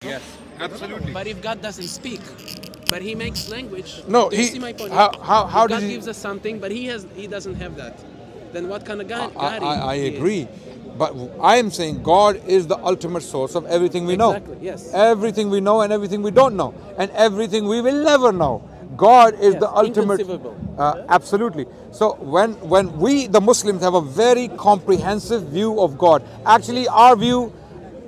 Yes, absolutely. But if God doesn't speak, but He makes language, No, do you he. see my point? How If does God he? gives us something, but He doesn't have that, then what kind of God, I he is? agree, but I am saying God is the ultimate source of everything we know. Exactly, yes. Everything we know and everything we don't know, and everything we will never know. God is Yes, the ultimate. inconceivable. Absolutely. So when we the Muslims have a very comprehensive view of God. Actually, our view,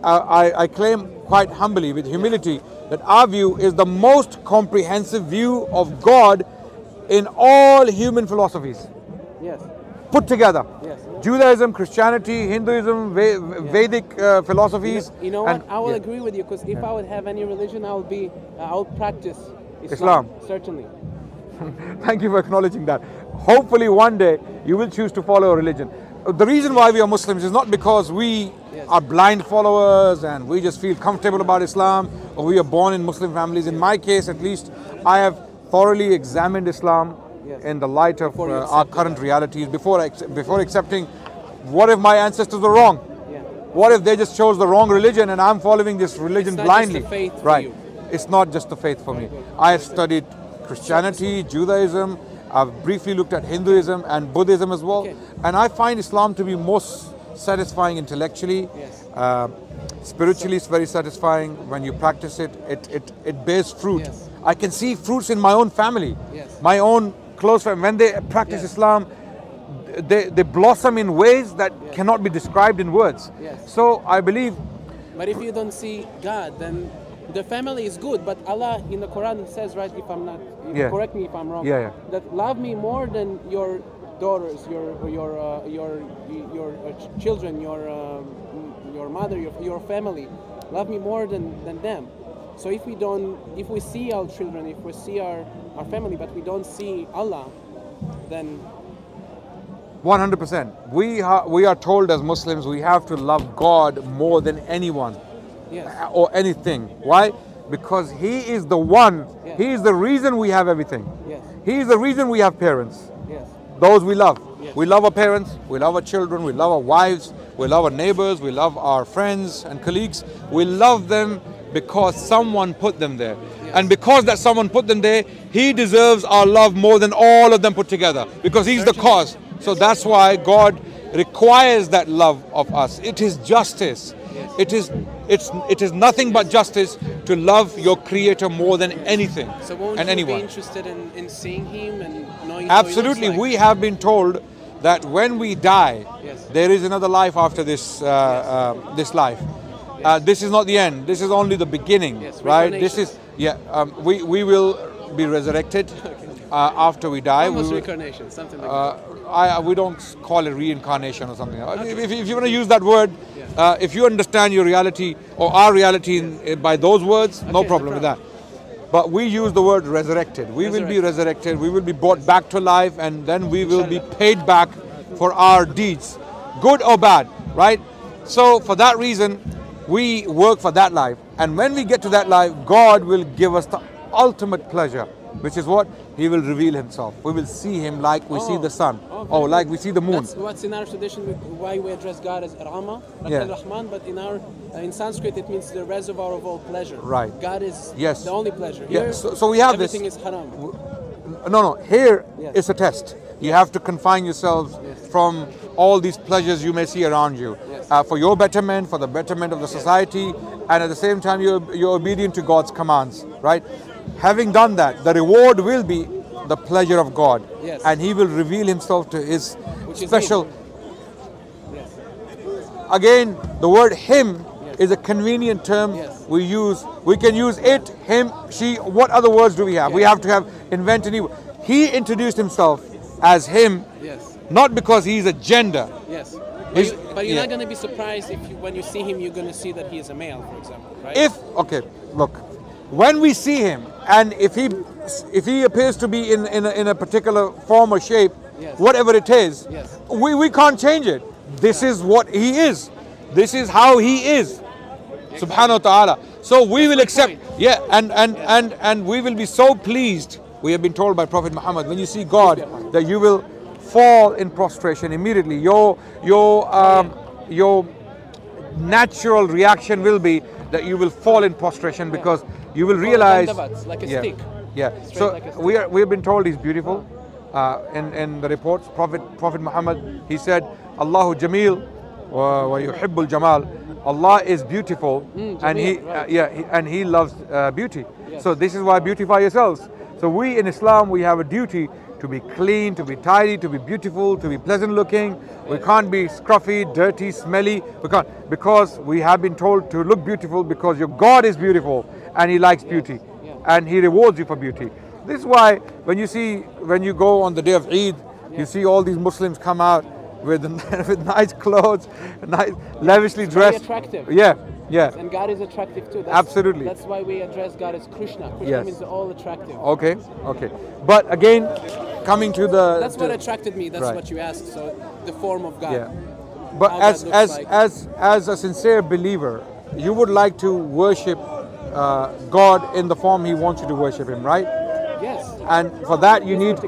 I claim quite humbly with humility that our view is the most comprehensive view of God in all human philosophies Yes, put together. yes. Judaism, Christianity, Hinduism, Vedic philosophies. You know and what? I will yeah, agree with you because if I would have any religion, I'll practice Islam. certainly. Thank you for acknowledging that. Hopefully one day you will choose to follow a religion. The reason why we are Muslims is not because we are blind followers and we just feel comfortable about Islam, or we are born in Muslim families. In my case at least, I have thoroughly examined Islam in the light of our current realities before accepting. What if my ancestors were wrong? What if they just chose the wrong religion and I'm following this religion blindly? Just the faith right. for you. It's not just the faith for me. I have studied Christianity, Judaism, I've briefly looked at Hinduism and Buddhism as well. And I find Islam to be most satisfying intellectually. Spiritually it's very satisfying. When you practice it, it bears fruit. I can see fruits in my own family. My own close friends, when they practice Islam, they blossom in ways that cannot be described in words. So I believe. But if you don't see God, then the family is good. But Allah in the Quran says, right? If I'm not, correct me if I'm wrong. That love me more than your daughters, your children, your mother, your family. Love me more than them. So if we see our children, if we see our family, but we don't see Allah, then 100%. We are told as Muslims we have to love God more than anyone or anything. Why? Because He is the one. He is the reason we have everything. He is the reason we have parents. Those we love. We love our parents, we love our children, we love our wives, we love our neighbors, we love our friends and colleagues. We love them because someone put them there. And because that someone put them there, He deserves our love more than all of them put together, because He's the cause. So that's why God requires that love of us. It is justice. It is nothing but justice to love your Creator more than anything so won't and you anyone. be interested in seeing Him and knowing Absolutely. how He looks like? We have been told that when we die, there is another life after this this life. This is not the end. This is only the beginning, right? This is we will be resurrected after we die. Almost reincarnation, something like that. We don't call it reincarnation or something. If you want to use that word, if you understand your reality or our reality by those words, no problem with that. But we use the word resurrected. We will be resurrected. We will be brought back to life, and then we will be paid back for our deeds, good or bad, right? So for that reason, we work for that life. And when we get to that life, God will give us the ultimate pleasure, which is what? He will reveal Himself. We will see Him like we see the sun, or like we see the moon. That's what's in our tradition, why we address God as Rama, Rahman, but in Sanskrit it means the reservoir of all pleasure. Right. God is the only pleasure. Here, so we have everything this. is haram. No, here is a test. You have to confine yourselves from all these pleasures you may see around you, for your betterment, for the betterment of the society, and at the same time you're obedient to God's commands, right? Having done that, the reward will be the pleasure of God, and He will reveal Himself to His special. Again, the word Him is a convenient term we use. We can use it, him, she. What other words do we have? We have to invent a new. He introduced Himself as Him, not because He's a gender. But you're not going to be surprised if when you see Him, you're going to see that He is a male, for example, right? Look, when we see Him, and if he appears to be in a particular form or shape, whatever it is, we can't change it. This is what He is. This is how He is. Subhanahu wa ta'ala. So we will accept, and we will be so pleased. We have been told by Prophet Muhammad, when you see God, that you will fall in prostration immediately. Your natural reaction will be that you will fall in prostration because you will realize, like a stick. Yeah. So like we have been told he's beautiful. In the reports, Prophet Muhammad, he said, Allahu Jameel wa yuhibbul Jamal. Allah is beautiful, and he loves beauty. Yes. So this is why beautify yourselves. So we in Islam, we have a duty to be clean, to be tidy, to be beautiful, to be pleasant looking. We can't be scruffy, dirty, smelly. We can't, because we have been told to look beautiful because your God is beautiful and He likes beauty, and He rewards you for beauty. This is why when you go on the day of Eid, you see all these Muslims come out with nice clothes, nice, lavishly dressed. Very attractive. Yeah. And God is attractive too. Absolutely. That's why we address God as Krishna. Krishna means all attractive. Okay. But again, coming to the... That's what attracted me. That's what you asked. So the form of God. Yeah. But as a sincere believer, you would like to worship God in the form He wants you to worship Him, right? Yes. And for that you need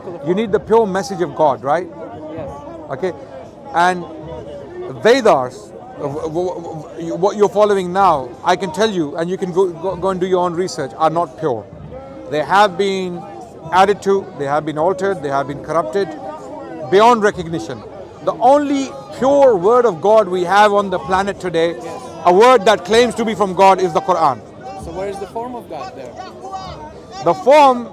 the pure message of God, right? Yes. Okay. And Vedas, what you're following now, I can tell you, and you can go and do your own research, are not pure. They have been added to, they have been altered, they have been corrupted beyond recognition. The only pure word of God we have on the planet today, a word that claims to be from God, is the Quran. So where is the form of God there? The form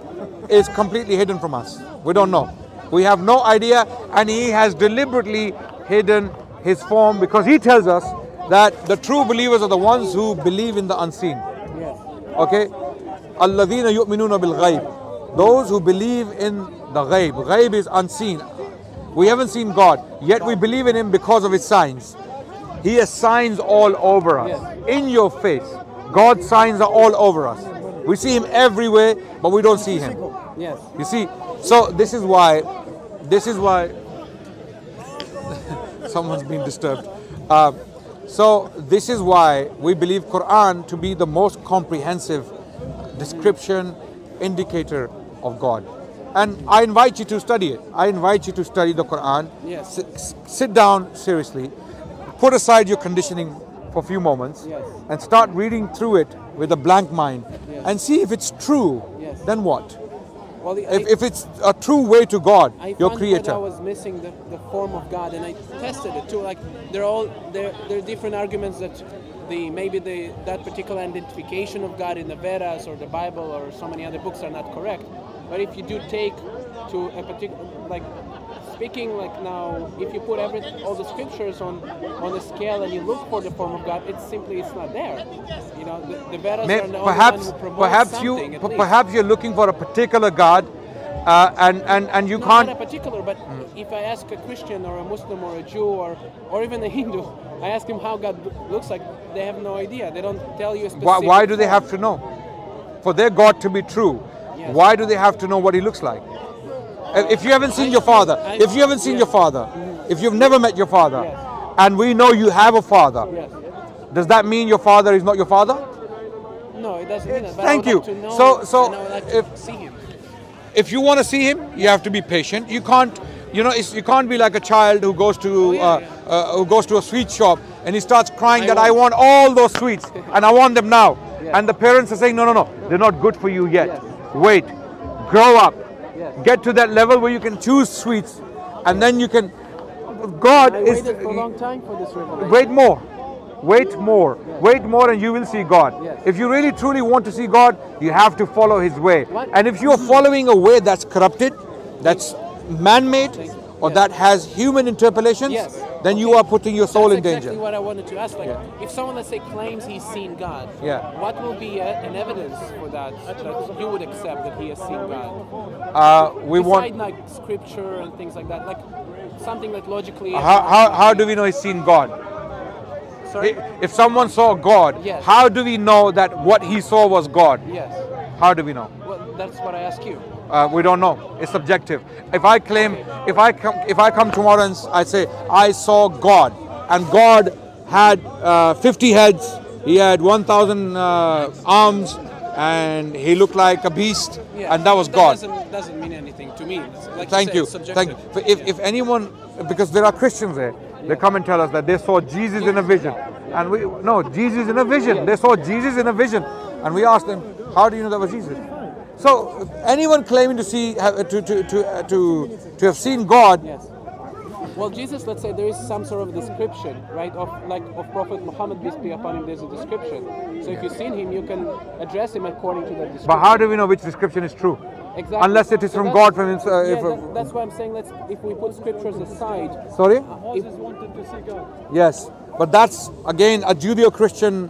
is completely hidden from us. We don't know. We have no idea, and He has deliberately hidden His form because He tells us that the true believers are the ones who believe in the unseen. Yes. Okay? Alladhina yu'minuna bil ghaib. Those who believe in the ghaib. Ghaib is unseen. We haven't seen God, yet we believe in Him because of His signs. He has signs all over us. Yes. In your face. God's signs are all over us. We see Him everywhere, but we don't see Him. Yes. You see, so this is why someone's been disturbed. So this is why we believe Quran to be the most comprehensive description, indicator of God. And I invite you to study it. I invite you to study the Quran. Yes. Sit down seriously, put aside your conditioning for a few moments, and start reading through it with a blank mind, and see if it's true. Then what? Well, if it's a true way to God, your Creator. I was missing the form of God, and I tested it too. Like there are different arguments that that particular identification of God in the Vedas or the Bible or so many other books are not correct. But if you do take to a particular, like speaking like now, if you put all the scriptures on a scale and you look for the form of God, it's not there. You know, the Vedas are the only one who promotes something. Perhaps you're looking for a particular God, and you can't. Not a particular, but if I ask a Christian or a Muslim or a Jew or even a Hindu, I ask them how God looks like, they have no idea. They don't tell you a specific. Why do they have to know? For their God to be true, why do they have to know what He looks like? If you haven't seen your father, if you've never met your father, and we know you have a father, does that mean your father is not your father? No, it doesn't mean that. But Thank you. If you want to see Him, you have to be patient. You can't, you can't be like a child who goes to a sweet shop and he starts crying that I want all those sweets and I want them now. And the parents are saying, no, they're not good for you yet. Wait, grow up. Get to that level where you can choose sweets, and then you can. God I is. Waited for a long time for this revelation. Wait more, and you will see God. If you really truly want to see God, you have to follow His way. And if you are following a way that's corrupted, that's man-made, or that has human interpolations, then you are putting your soul in danger. That's exactly what I wanted to ask. Like, if someone, let's say, claims he's seen God, what will be an evidence for that you would accept that he has seen God? Besides like scripture and things like that, like something like logically. How do we know he's seen God? Sorry? If someone saw God, how do we know that what he saw was God? Yes. How do we know? Well, that's what I ask you. We don't know. It's subjective. If I claim, if I come tomorrow and I say I saw God, and God had 50 heads, He had 1,000 arms, and He looked like a beast, and that was God. Doesn't mean anything to me. Like Thank you. If anyone, because there are Christians there, They come and tell us that they saw Jesus in a vision. And we, no, Jesus in a vision. They saw Jesus in a vision. And we asked them, how do you know that was Jesus? So anyone claiming to see, to have seen God. Yes. Well, Jesus, let's say there is some sort of description, right? Of Prophet Muhammad, peace be upon him, there's a description. So if you've seen him, you can address him according to that description. But how do we know which description is true? Exactly. Unless it is from God, from him. That's why I'm saying, if we put scriptures aside. Sorry? Moses wanted to see God. Yes, but that's again a Judeo-Christian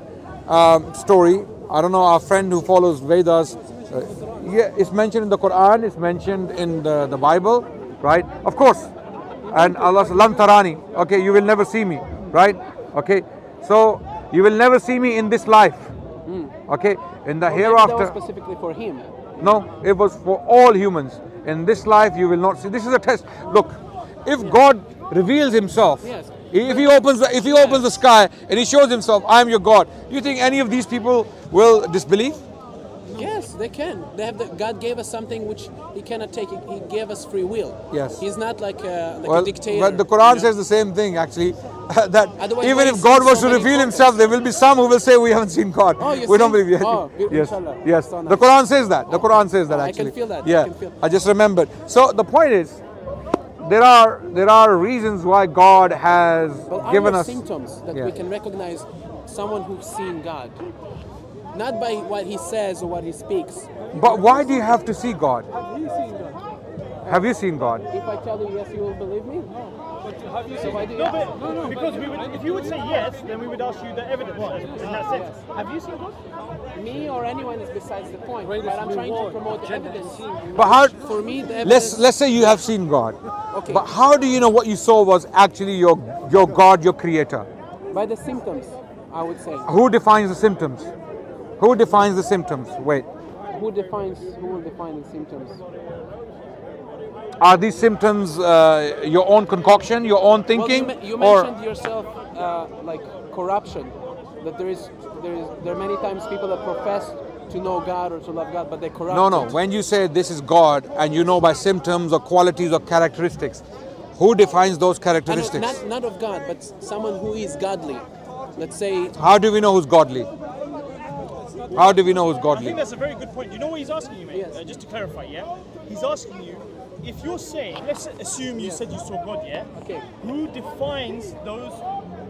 story. I don't know, our friend who follows Vedas. Yeah, it's mentioned in the Quran. It's mentioned in the Bible, right? Of course. And Allah says, "Lan tarani." Okay, you will never see me, right? Okay, so you will never see me in this life. Okay, in the hereafter. That was specifically for him. No, it was for all humans. In this life, you will not see. This is a test. Look, if God reveals Himself, yes. if He opens the sky and He shows Himself, I am your God. Do you think any of these people will disbelieve? Yes, they can. They have God gave us something which He cannot take. He gave us free will. Yes. He's not like a dictator. But the Quran says the same thing, actually. That otherwise, even if God was to reveal Himself, there will be some who will say we haven't seen God. Oh, we don't believe yet. Oh, yes. inshallah. Yes. So nice. The Quran says that. The Quran says that actually. I can feel that. Yeah. I just remembered. So the point is, there are reasons why God has given us symptoms that we can recognize someone who's seen God. Not by what he says or what he speaks. But why do you have to see God? Have you seen God? Have you seen God? If I tell you yes, you will believe me? No. But have you seen God? No, because if you would say yes, then we would ask you the evidence in that sense. Yes. Have you seen God? Me or anyone is besides the point. But I'm trying to promote the evidence. But how? For me, the evidence. Let's say you have seen God. Okay. But how do you know what you saw was actually your God, your Creator? By the symptoms, I would say. Who defines the symptoms? Who defines the symptoms? Wait. Who will define the symptoms? Are these symptoms your own concoction, your own thinking? Well, you mentioned yourself like corruption. That there are many times people that profess to know God or to love God, but they corrupt. No. When you say this is God, and you know by symptoms or qualities or characteristics, who defines those characteristics? Not of God, but someone who is godly. Let's say. How do we know who's godly? How do we know who's godly? I think that's a very good point. You know what he's asking you, mate? Yes. Just to clarify, yeah? He's asking you, if you're saying, let's assume you said you saw God, yeah? Okay. Who defines those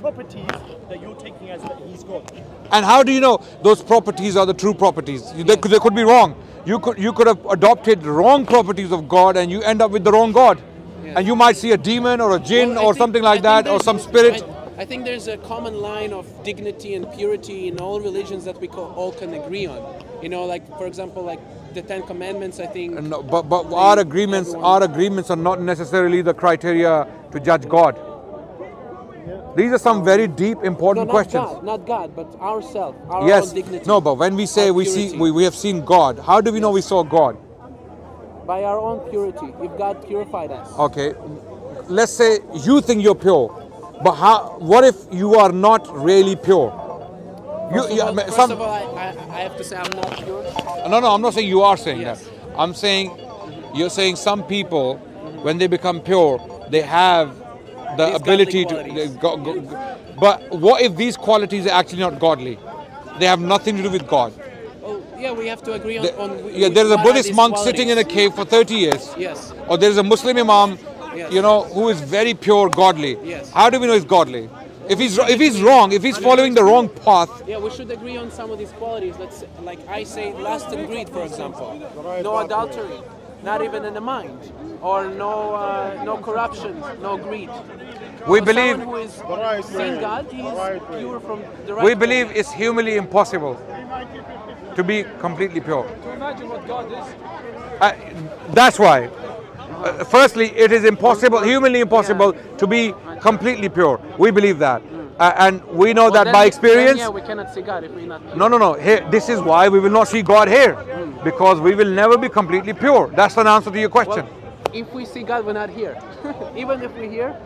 properties that you're taking as that he's God? And how do you know those properties are the true properties? They could be wrong. You could have adopted wrong properties of God and you end up with the wrong God. Yes. And you might see a demon or a jinn or something like that, or some spirit. I think there's a common line of dignity and purity in all religions that we all can agree on. You know, like for example, like the Ten Commandments. I think. No, but our agreements are not necessarily the criteria to judge God. These are some very deep, important questions. Not God, but ourselves, our own dignity. No, but when we say we have seen God, how do we know we saw God? By our own purity. If God purified us. Okay, let's say you think you're pure. But what if you are not really pure? First of all, I have to say I'm not pure. No, I'm not saying you are saying that. I'm saying, you're saying some people, when they become pure, they have the ability to... But what if these qualities are actually not godly? They have nothing to do with God. Oh, yeah, we have to agree on... There's a Buddhist monk sitting in a cave for 30 years. Yes. Or there's a Muslim imam, you know, who is very pure, godly. Yes. How do we know he's godly? If he's wrong, if he's following the wrong path. Yeah, we should agree on some of these qualities. Let's, like I say, lust and greed, for example. No adultery, not even in the mind, or no corruption, no greed. We believe someone who is seeing God, he is pure from the right. We believe it's humanly impossible to be completely pure. To imagine what God is. That's why. Firstly, it is impossible, humanly impossible, to be completely pure. We believe that. And we know that by experience. Yeah, we cannot see God if we're not pure. No. Here, this is why we will not see God here. Because we will never be completely pure. That's an answer to your question. Well, if we see God, we're not here. Even if we're here,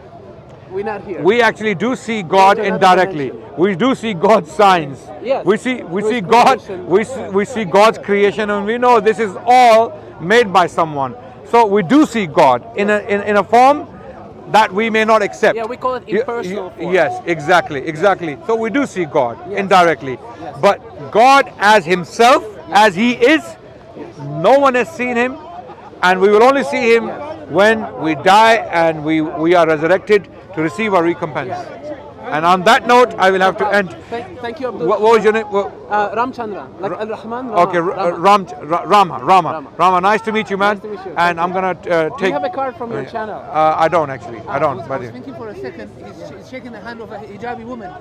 we're not here. We actually do see God indirectly. We do see God's signs. Yes. We see God. We see God's creation, and we know this is all made by someone. So we do see God in a form that we may not accept. Yeah, we call it impersonal form. Yes, exactly. So we do see God indirectly. Yes. But God as himself, as he is, no one has seen him, and we will only see him when we die and we are resurrected to receive our recompense. And on that note, I will have to end. Thank you, Abdul. What was your name? Ramchandra, like Al-Rahman. Okay, Rama. Nice to meet you, man. Nice to meet you. And I'm gonna take. Do you have a card from your channel? I don't actually. I don't. I was thinking for a second, he's shaking the hand of a hijabi woman.